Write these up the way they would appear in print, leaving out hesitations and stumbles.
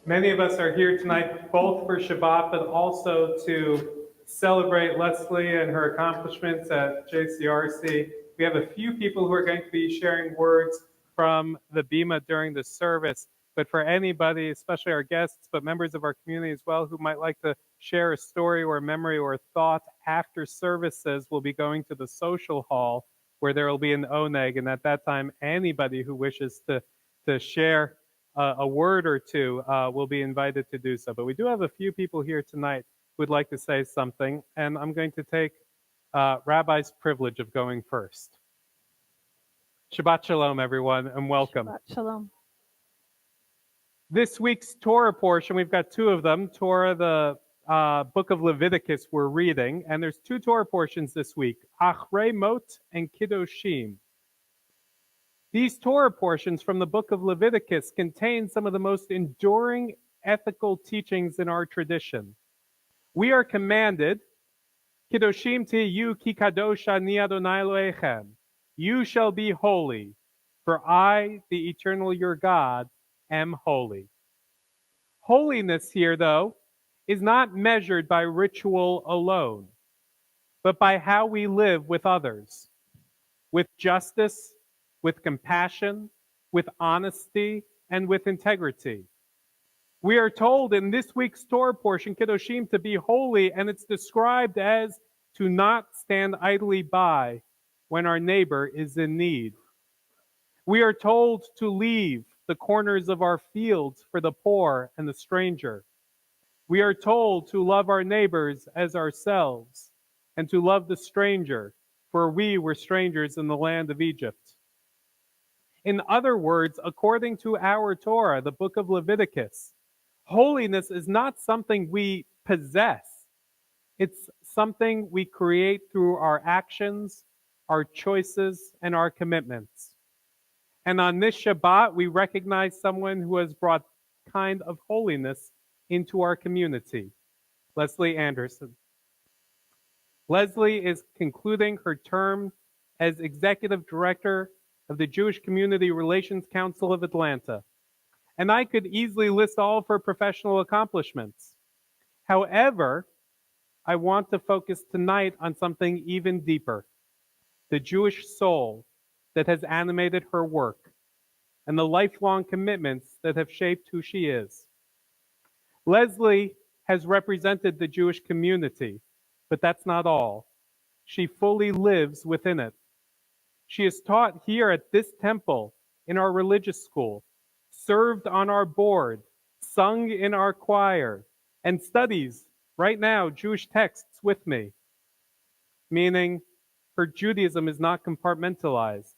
Many of us are here tonight both for Shabbat, but also to celebrate Leslie and her accomplishments at JCRC. We have a few people who are going to be sharing words from the Bima during the service, but for anybody, especially our guests, but members of our community as well, who might like to share a story or a memory or a thought after services, we'll be going to the social hall where there will be an oneg, and at that time, anybody who wishes to share a word or two will be invited to do so. But we do have a few people here tonight who would like to say something, and I'm going to take Rabbi's privilege of going first. Shabbat Shalom, everyone, and welcome. Shabbat Shalom. This week's Torah portion, we've got two of them. Torah, the book of Leviticus we're reading, and there's two Torah portions this week, Achrei Mot and Kiddushim. These Torah portions from the book of Leviticus contain some of the most enduring ethical teachings in our tradition. We are commanded, Kiddushim tiyu ki kadosh ani Adonai Elohechem. You shall be holy, for I, the eternal your God, am holy. Holiness here, though, is not measured by ritual alone, but by how we live with others, with justice, with compassion, with honesty, and with integrity. We are told in this week's Torah portion, Kiddushim, to be holy, and it's described as to not stand idly by when our neighbor is in need. We are told to leave the corners of our fields for the poor and the stranger. We are told to love our neighbors as ourselves, and to love the stranger, for we were strangers in the land of Egypt. In other words, according to our Torah, the book of Leviticus, holiness is not something we possess. It's something we create through our actions, our choices, and our commitments. And on this Shabbat, we recognize someone who has brought kind of holiness into our community, Leslie Anderson. Leslie is concluding her term as Executive Director of the Jewish Community Relations Council of Atlanta. And I could easily list all of her professional accomplishments. However, I want to focus tonight on something even deeper, the Jewish soul that has animated her work and the lifelong commitments that have shaped who she is. Leslie has represented the Jewish community, but that's not all. She fully lives within it. She is taught here at this temple, in our religious school, served on our board, sung in our choir, and studies, right now, Jewish texts with me. Meaning, her Judaism is not compartmentalized.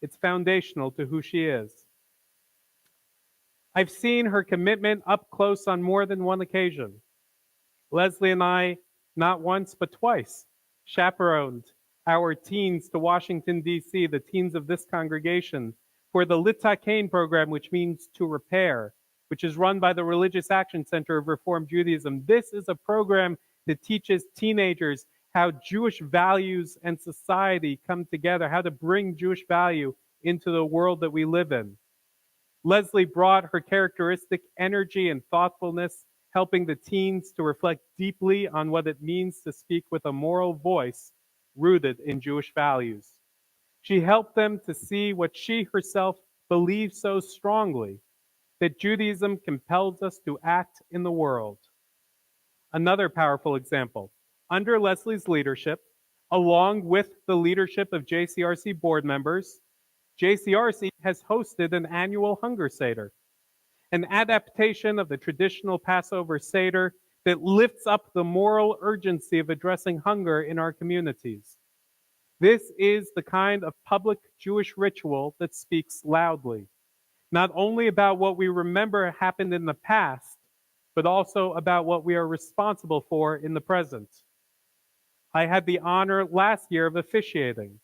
It's foundational to who she is. I've seen her commitment up close on more than one occasion. Leslie and I, not once but twice, chaperoned our teens to Washington, D.C., the teens of this congregation, for the Litakein program, which means to repair, which is run by the Religious Action Center of Reform Judaism. This is a program that teaches teenagers how Jewish values and society come together, how to bring Jewish value into the world that we live in. Leslie brought her characteristic energy and thoughtfulness, helping the teens to reflect deeply on what it means to speak with a moral voice rooted in Jewish values. She helped them to see what she herself believed so strongly, that Judaism compels us to act in the world. Another powerful example, under Leslie's leadership, along with the leadership of JCRC board members, JCRC has hosted an annual Hunger Seder, an adaptation of the traditional Passover Seder that lifts up the moral urgency of addressing hunger in our communities. This is the kind of public Jewish ritual that speaks loudly, not only about what we remember happened in the past, but also about what we are responsible for in the present. I had the honor last year of officiating,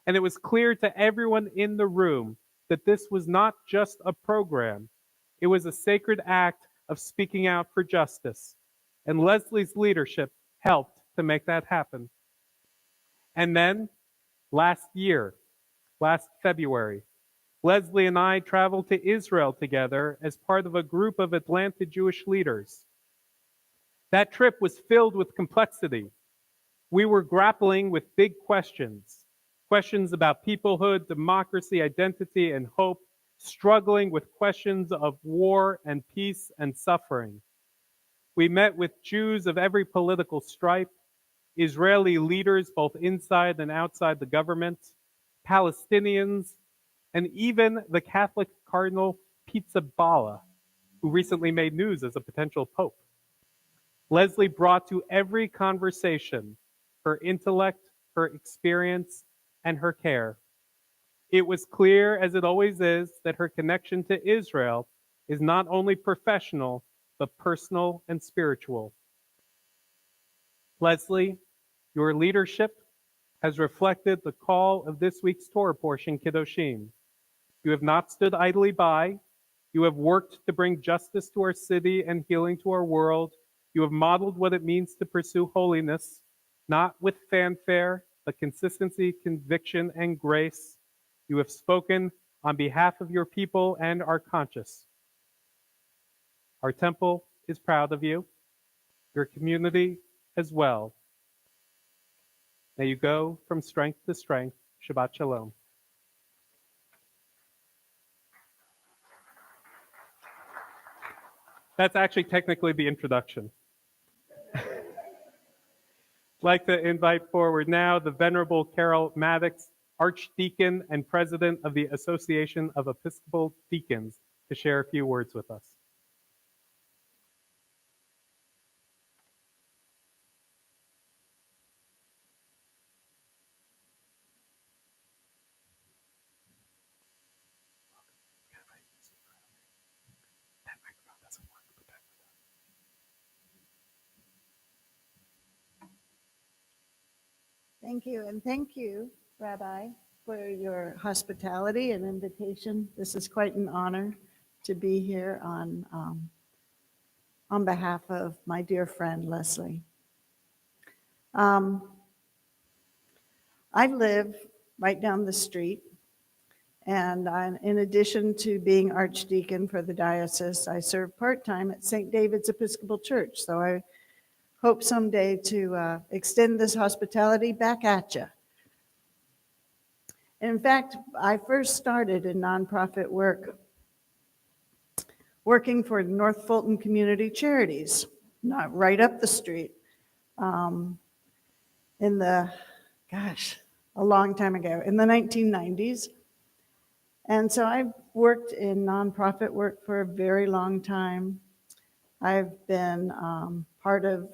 and it was clear to everyone in the room that this was not just a program. It was a sacred act of speaking out for justice, and Leslie's leadership helped to make that happen. And then, last February, Leslie and I traveled to Israel together as part of a group of Atlanta Jewish leaders. That trip was filled with complexity. We were grappling with big questions, questions about peoplehood, democracy, identity, and hope, struggling with questions of war and peace and suffering. We met with Jews of every political stripe, Israeli leaders both inside and outside the government, Palestinians, and even the Catholic Cardinal Pizzaballa, who recently made news as a potential pope. Leslie brought to every conversation her intellect, her experience, and her care. It was clear, as it always is, that her connection to Israel is not only professional, but personal and spiritual. Leslie, your leadership has reflected the call of this week's Torah portion, Kiddushim. You have not stood idly by. You have worked to bring justice to our city and healing to our world. You have modeled what it means to pursue holiness, not with fanfare, but consistency, conviction, and grace. You have spoken on behalf of your people and are conscious. Our temple is proud of you, your community as well. May you go from strength to strength. Shabbat Shalom. That's actually technically the introduction. I'd like to invite forward now the Venerable Carol Maddox, Archdeacon and President of the Association of Episcopal Deacons, to share a few words with us. Thank you, and thank you, Rabbi, for your hospitality and invitation. This is quite an honor to be here on behalf of my dear friend, Leslie. I live right down the street, and in addition to being Archdeacon for the diocese, I serve part-time at St. David's Episcopal Church, so I hope someday to extend this hospitality back at you. In fact, I first started in nonprofit work, working for North Fulton Community Charities, not right up the street, in a long time ago, in the 1990s. And so I've worked in nonprofit work for a very long time. I've been part of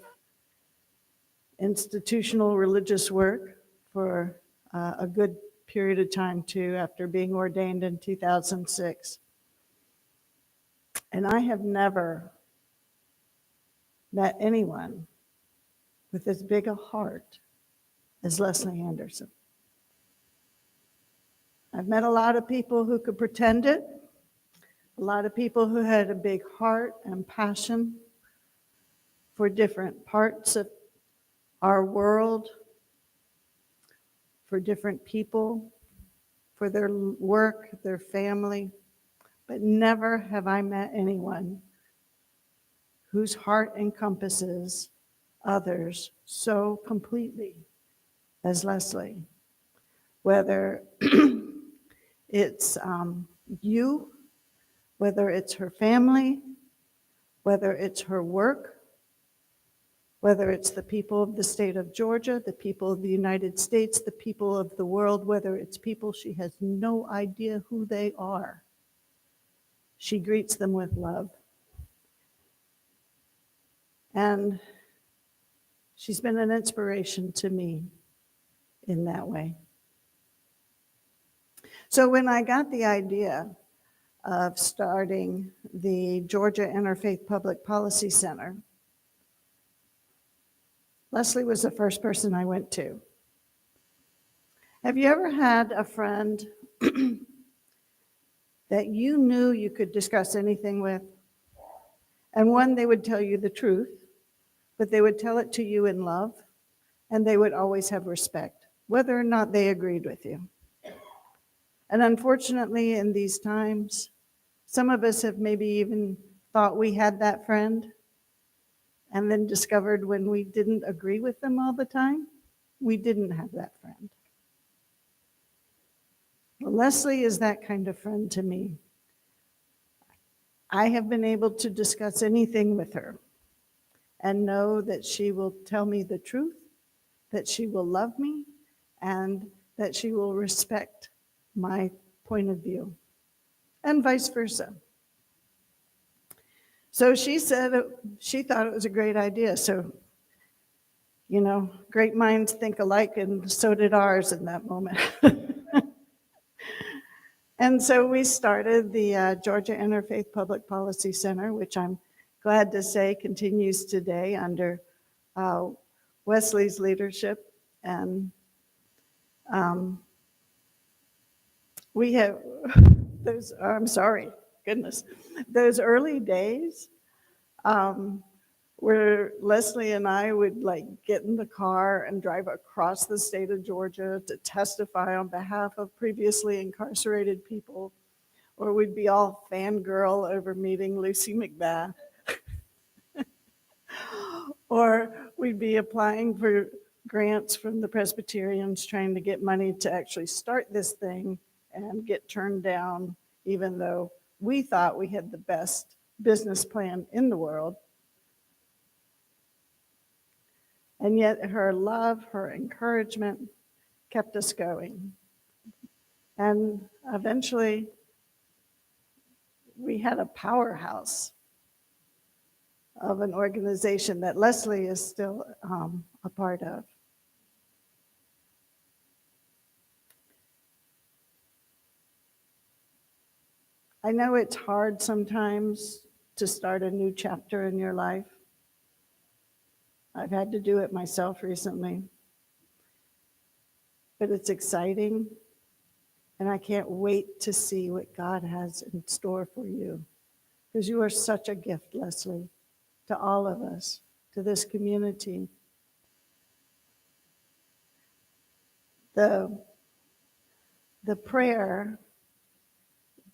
institutional religious work for a good period of time too, after being ordained in 2006. And I have never met anyone with as big a heart as Leslie Anderson. I've met a lot of people who could pretend it, a lot of people who had a big heart and passion for different parts of our world, for different people, for their work, their family, but never have I met anyone whose heart encompasses others so completely as Leslie. Whether it's you, whether it's her family, whether it's her work, whether it's the people of the state of Georgia, the people of the United States, the people of the world, whether it's people she has no idea who they are, she greets them with love. And she's been an inspiration to me in that way. So when I got the idea of starting the Georgia Interfaith Public Policy Center, Leslie was the first person I went to. Have you ever had a friend that you knew you could discuss anything with? And one, they would tell you the truth, but they would tell it to you in love, and they would always have respect, whether or not they agreed with you. And unfortunately, in these times, some of us have maybe even thought we had that friend and then discovered when we didn't agree with them all the time, we didn't have that friend. Leslie is that kind of friend to me. I have been able to discuss anything with her and know that she will tell me the truth, that she will love me, and that she will respect my point of view, and vice versa. So she said she thought it was a great idea. So, great minds think alike, and so did ours in that moment. And so we started the Georgia Interfaith Public Policy Center, which I'm glad to say continues today under Wesley's leadership. And we have those, I'm sorry, goodness, those early days where Leslie and I would get in the car and drive across the state of Georgia to testify on behalf of previously incarcerated people, or we'd be all fangirl over meeting Lucy McBath, or we'd be applying for grants from the Presbyterians trying to get money to actually start this thing and get turned down, even though we thought we had the best business plan in the world. And yet her love, her encouragement kept us going. And eventually we had a powerhouse of an organization that Leslie is still a part of. I know it's hard sometimes to start a new chapter in your life. I've had to do it myself recently. But it's exciting, and I can't wait to see what God has in store for you. Because you are such a gift, Leslie, to all of us, to this community. The prayer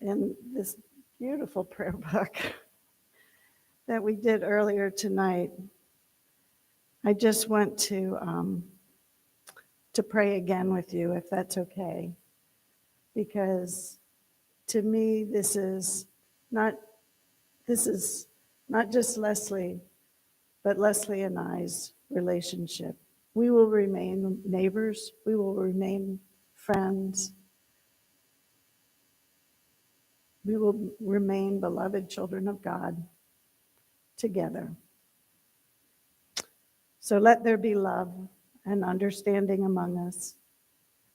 in this beautiful prayer book that we did earlier tonight, I just want to pray again with you, if that's okay. Because to me, this is not just Leslie, but Leslie and I's relationship. We will remain neighbors. We will remain friends. We will remain beloved children of God together. So let there be love and understanding among us.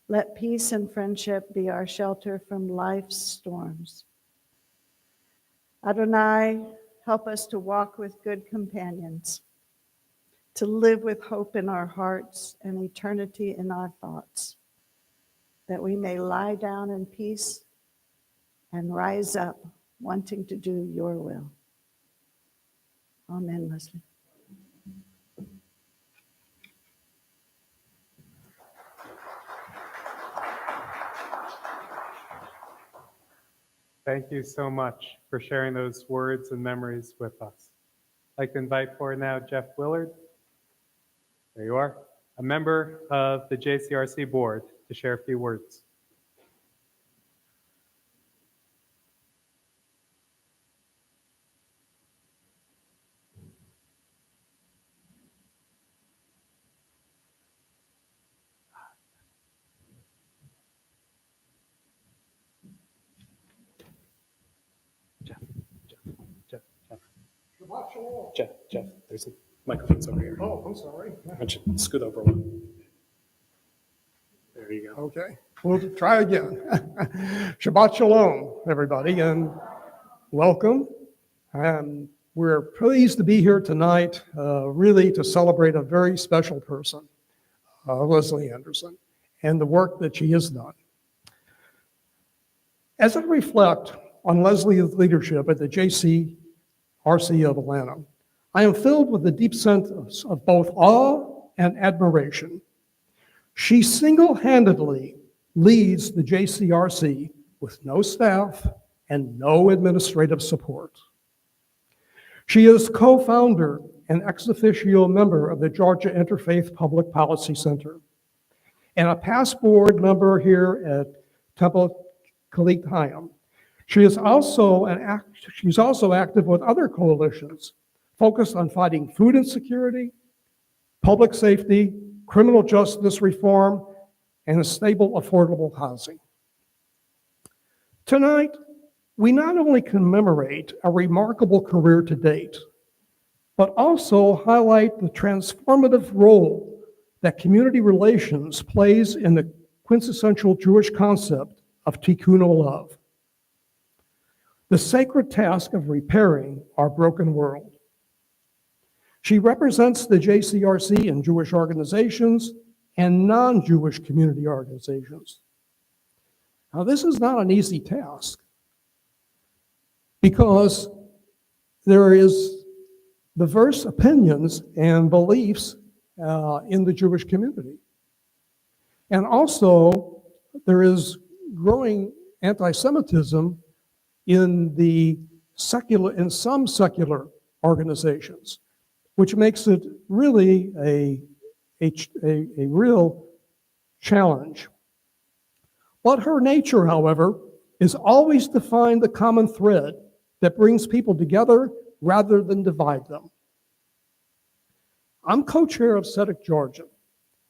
Let peace and friendship be our shelter from life's storms. Adonai, help us to walk with good companions, to live with hope in our hearts and eternity in our thoughts, that we may lie down in peace and rise up wanting to do your will. Amen, Leslie. Thank you so much for sharing those words and memories with us. I'd like to invite forward now Jeff Willard. There you are, a member of the JCRC board, to share a few words. Jeff, there's a microphone over here. Oh, I'm sorry. Why don't you scoot over one? There you go. Okay, we'll try again. Shabbat Shalom, everybody, and welcome. We're pleased to be here tonight, really to celebrate a very special person, Leslie Anderson, and the work that she has done. As I reflect on Leslie's leadership at the JCRC of Atlanta, I am filled with a deep sense of both awe and admiration. She single-handedly leads the JCRC with no staff and no administrative support. She is co-founder and ex officio member of the Georgia Interfaith Public Policy Center and a past board member here at Temple Kalik Hayam. She's also active with other coalitions focused on fighting food insecurity, public safety, criminal justice reform, and stable, affordable housing. Tonight, we not only commemorate a remarkable career to date, but also highlight the transformative role that community relations plays in the quintessential Jewish concept of tikkun olav, the sacred task of repairing our broken world. She represents the JCRC in Jewish organizations and non-Jewish community organizations. Now, this is not an easy task because there is diverse opinions and beliefs in the Jewish community. And also, there is growing anti-Semitism in some secular organizations, which makes it really a real challenge. But her nature, however, is always to find the common thread that brings people together rather than divide them. I'm co-chair of Tzedek Georgia,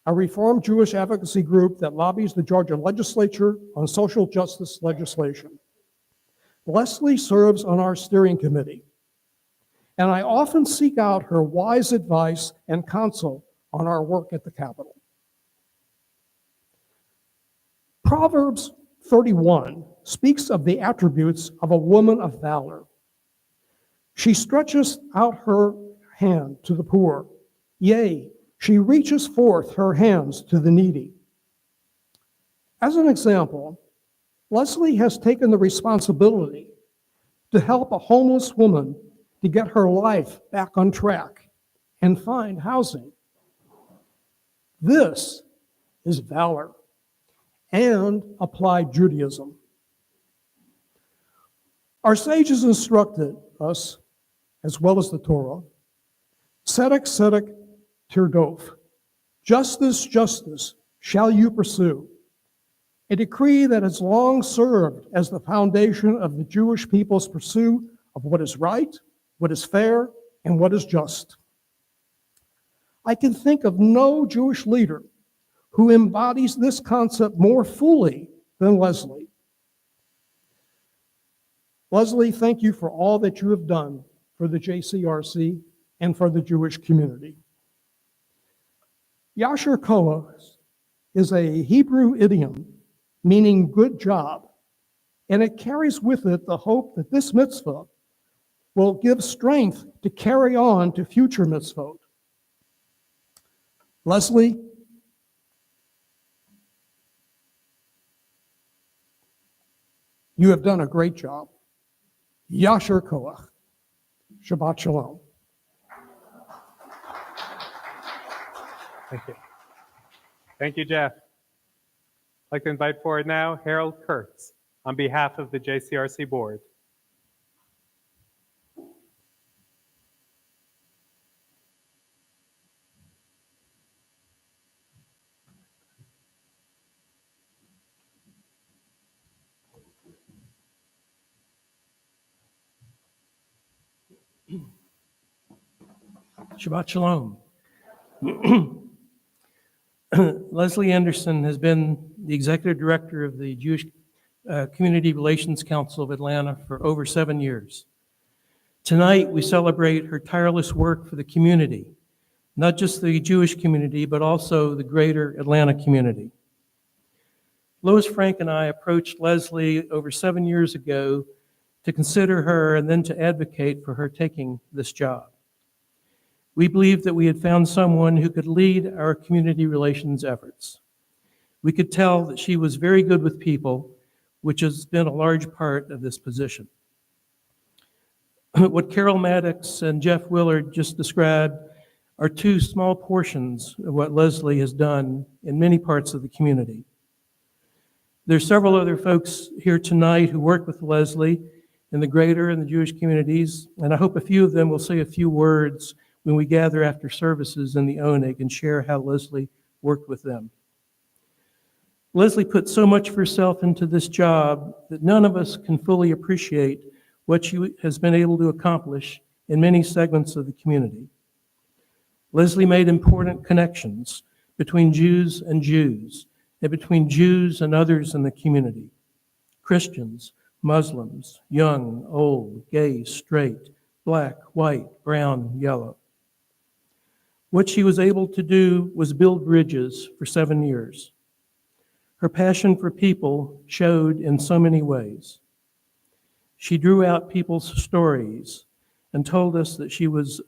a Reformed Jewish advocacy group that lobbies the Georgia legislature on social justice legislation. Leslie serves on our steering committee, and I often seek out her wise advice and counsel on our work at the Capitol. Proverbs 31 speaks of the attributes of a woman of valor. She stretches out her hand to the poor. Yea, she reaches forth her hands to the needy. As an example, Leslie has taken the responsibility to help a homeless woman to get her life back on track and find housing. This is valor and applied Judaism. Our sages instructed us, as well as the Torah, tzedek, tzedek, tirdof, justice, justice shall you pursue, a decree that has long served as the foundation of the Jewish people's pursuit of what is right, what is fair, and what is just. I can think of no Jewish leader who embodies this concept more fully than Leslie. Leslie, thank you for all that you have done for the JCRC and for the Jewish community. Yasher Koach is a Hebrew idiom meaning good job, and it carries with it the hope that this mitzvah will give strength to carry on to future mitzvot. Leslie, you have done a great job. Yasher Koach. Shabbat Shalom. Thank you. Thank you, Jeff. I'd like to invite forward now Harold Kurtz on behalf of the JCRC board. Shabbat Shalom. Leslie Anderson has been the executive director of the Jewish Community Relations Council of Atlanta for over 7 years. Tonight, we celebrate her tireless work for the community, not just the Jewish community, but also the greater Atlanta community. Lois Frank and I approached Leslie over 7 years ago to consider her and then to advocate for her taking this job. We believed that we had found someone who could lead our community relations efforts. We could tell that she was very good with people, which has been a large part of this position. What Carol Maddox and Jeff Willard just described are two small portions of what Leslie has done in many parts of the community. There's several other folks here tonight who work with Leslie in the greater and the Jewish communities, and I hope a few of them will say a few words when we gather after services in the Oneg and share how Leslie worked with them. Leslie put so much of herself into this job that none of us can fully appreciate what she has been able to accomplish in many segments of the community. Leslie made important connections between Jews and Jews, and between Jews and others in the community, Christians, Muslims, young, old, gay, straight, black, white, brown, yellow. What she was able to do was build bridges for 7 years. Her passion for people showed in so many ways. She drew out people's stories and told us that she was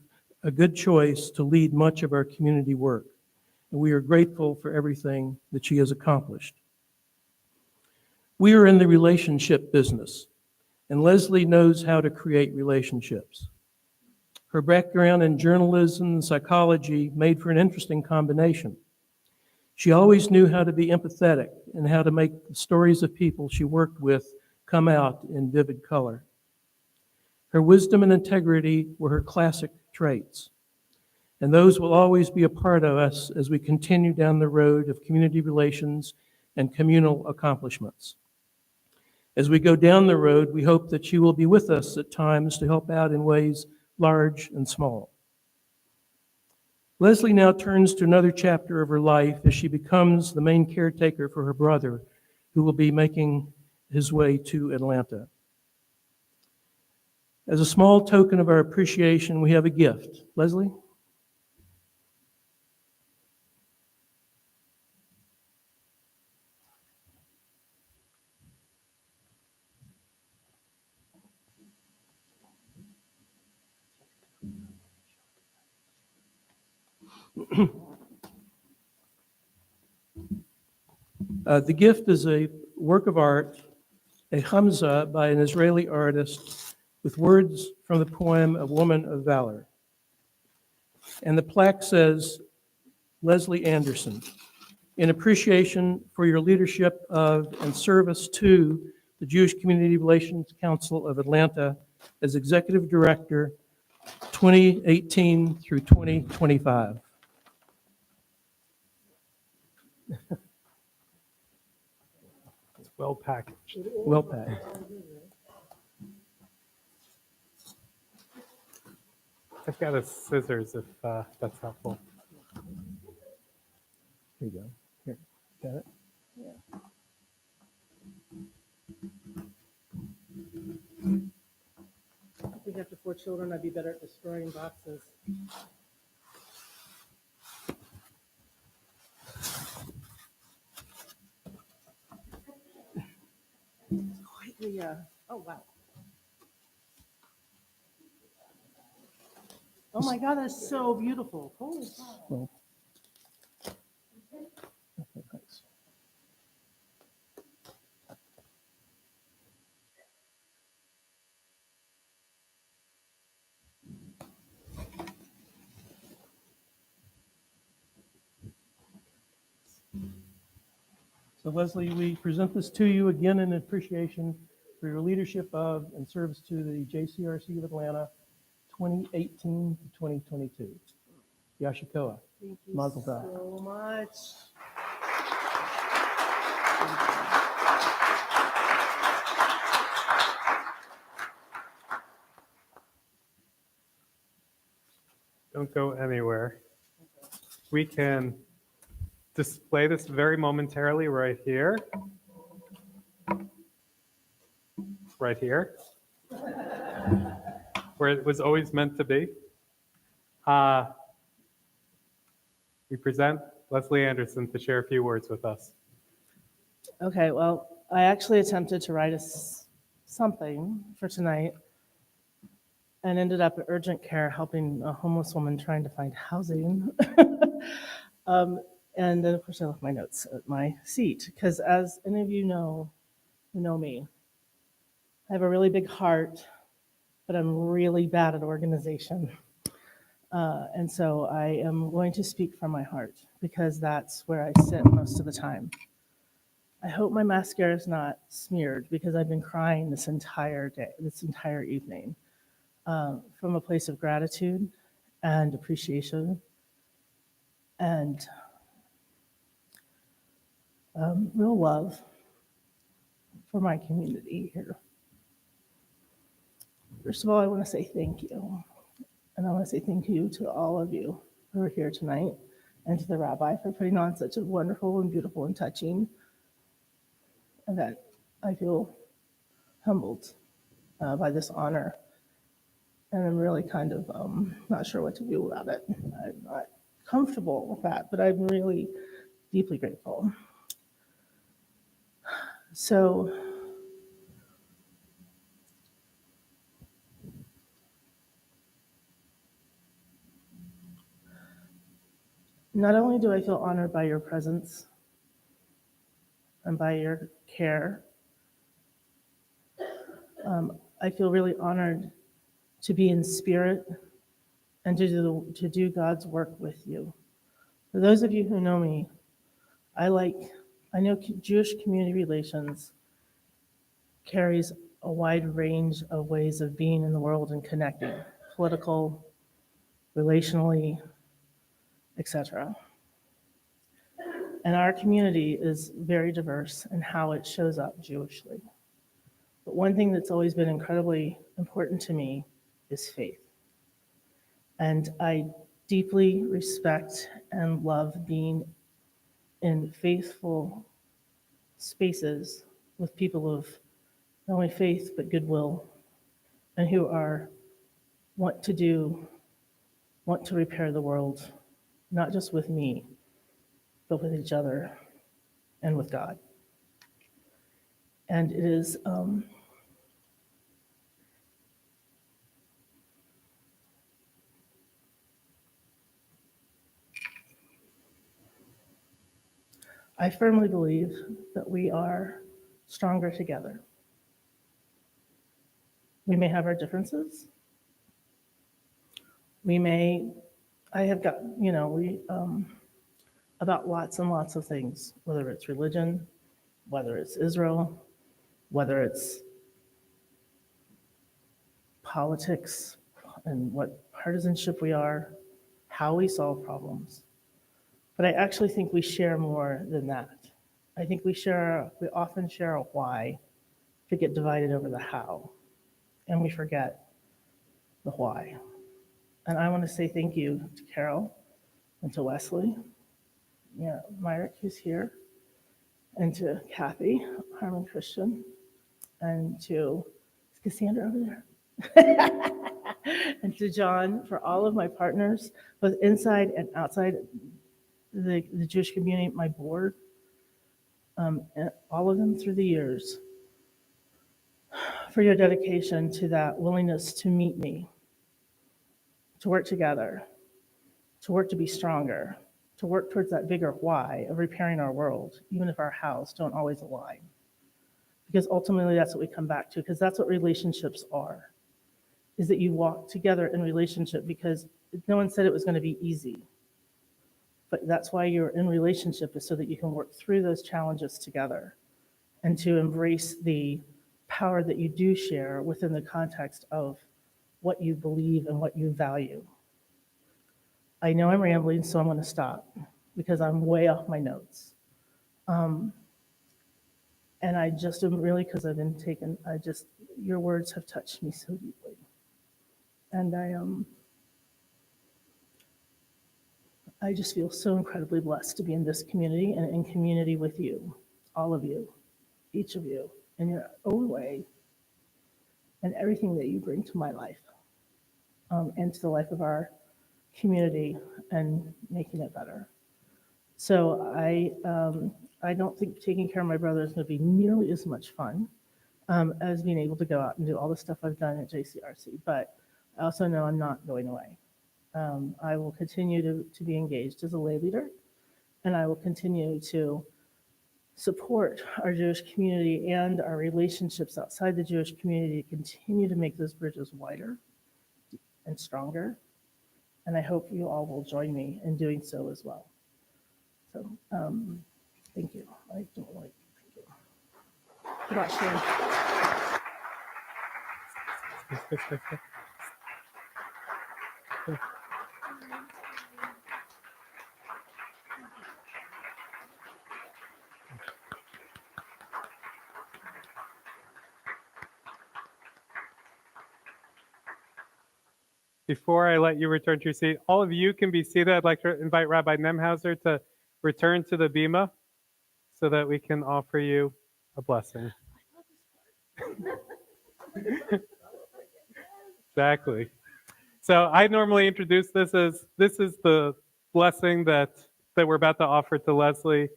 a good choice to lead much of our community work, and we are grateful for everything that she has accomplished. We are in the relationship business, and Leslie knows how to create relationships. Her background in journalism and psychology made for an interesting combination. She always knew how to be empathetic and how to make the stories of people she worked with come out in vivid color. Her wisdom and integrity were her classic traits, and those will always be a part of us as we continue down the road of community relations and communal accomplishments. As we go down the road, we hope that you will be with us at times to help out in ways large and small. Leslie now turns to another chapter of her life as she becomes the main caretaker for her brother, who will be making his way to Atlanta. As a small token of our appreciation, we have a gift. Leslie? The gift is a work of art, a Hamza by an Israeli artist with words from the poem A Woman of Valor. And the plaque says, Leslie Anderson, in appreciation for your leadership of and service to the Jewish Community Relations Council of Atlanta as Executive Director 2018 through 2025. It's well packaged. Well packed. I've got a scissors if that's helpful. Here you go. Here, got it? If we have the 4 children, I'd be better at destroying boxes. Oh, wow. Oh my God, that's so beautiful. Holy cow. Well, okay, thanks. So Leslie, we present this to you again in appreciation for your leadership of and service to the JCRC of Atlanta 2018 to 2022. Yashikoa. Thank you Mazel tov. so much. Don't go anywhere. We can display this very momentarily right here. Right here. Where it was always meant to be. We present Leslie Anderson to share a few words with us. Okay, well, I actually attempted to write something for tonight and ended up at urgent care helping a homeless woman trying to find housing. And then, of course, I left my notes at my seat because, as any of you know who know me, I have a really big heart, but I'm really bad at organization. And so I am going to speak from my heart because that's where I sit most of the time. I hope my mascara is not smeared because I've been crying this entire day, this entire evening, from a place of gratitude and appreciation and real love for my community here. First of all, I want to say thank you. And I want to say thank you to all of you who are here tonight and to the rabbi for putting on such a wonderful and beautiful and touching event. I feel humbled by this honor. And I'm really kind of not sure what to do about it. I'm not comfortable with that, but I'm really deeply grateful. So, not only do I feel honored by your presence and by your care, I feel really honored to be in spirit and to do God's work with you. For those of you who know me, I know Jewish community relations carries a wide range of ways of being in the world and connecting, political, relationally, etc. And our community is very diverse in how it shows up Jewishly. But one thing that's always been incredibly important to me is faith. And I deeply respect and love being in faithful spaces with people of not only faith but goodwill, and who want to repair the world, not just with me, but with each other and with God. And it is I firmly believe that we are stronger together. We may have our differences. I have got, about lots and lots of things, whether it's religion, whether it's Israel, whether it's politics and what partisanship we are, how we solve problems. But I actually think we share more than that. I think we often share a why to get divided over the how, and we forget the why. And I want to say thank you to Carol and to Wesley, Myrick, who's here, and to Kathy, Harmon Christian, and to Cassandra over there, and to John for all of my partners, both inside and outside the Jewish community, my board, and all of them through the years, for your dedication to that willingness to meet me, to work together, to work to be stronger, to work towards that bigger why of repairing our world, even if our hows don't always align. Because ultimately that's what we come back to, because that's what relationships are, is that you walk together in relationship, because no one said it was going to be easy. But that's why you're in relationship, is so that you can work through those challenges together and to embrace the power that you do share within the context of what you believe and what you value. I know I'm rambling, so I'm going to stop because I'm way off my notes. And I just am really, because I've been taken, your words have touched me so deeply. And I just feel so incredibly blessed to be in this community and in community with you, all of you, each of you, in your own way, and everything that you bring to my life, and to the life of our community and making it better. So I don't think taking care of my brother is going to be nearly as much fun as being able to go out and do all the stuff I've done at JCRC, but I also know I'm not going away. I will continue to be engaged as a lay leader, and I will continue to support our Jewish community and our relationships outside the Jewish community to continue to make those bridges wider and stronger. And I hope you all will join me in doing so as well. So thank you. I don't like thank Got you. Before I let you return to your seat, all of you can be seated. I'd like to invite Rabbi Nemhauser to return to the bima so that we can offer you a blessing. Exactly. So I normally introduce this is the blessing that we're about to offer to Leslie.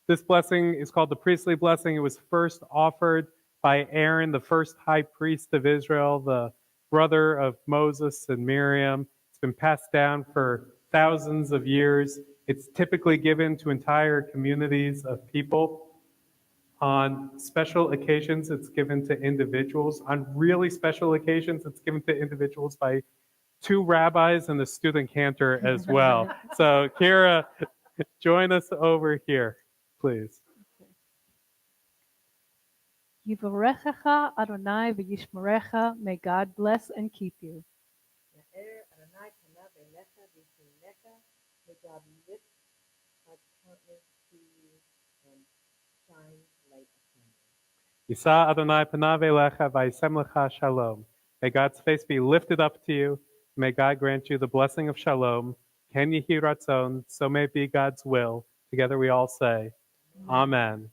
This blessing is called the priestly blessing. It was first offered by Aaron, the first high priest of Israel, the brother of Moses and Miriam. It's been passed down for thousands of years. It's typically given to entire communities of people. On special occasions, it's given to individuals. On really special occasions, it's given to individuals by 2 rabbis and the student cantor as well. So Kira, join us over here, please. Yivarechecha Adonai v'yishmerecha. May God bless and keep you. May God lift our countenance to you and shine light upon you. Yisa Adonai panav elecha v'yisem lecha shalom. May God's face be lifted up to you. May God grant you the blessing of shalom. Ken yehi ratzon. So may it be God's will. Together we all say, Amen.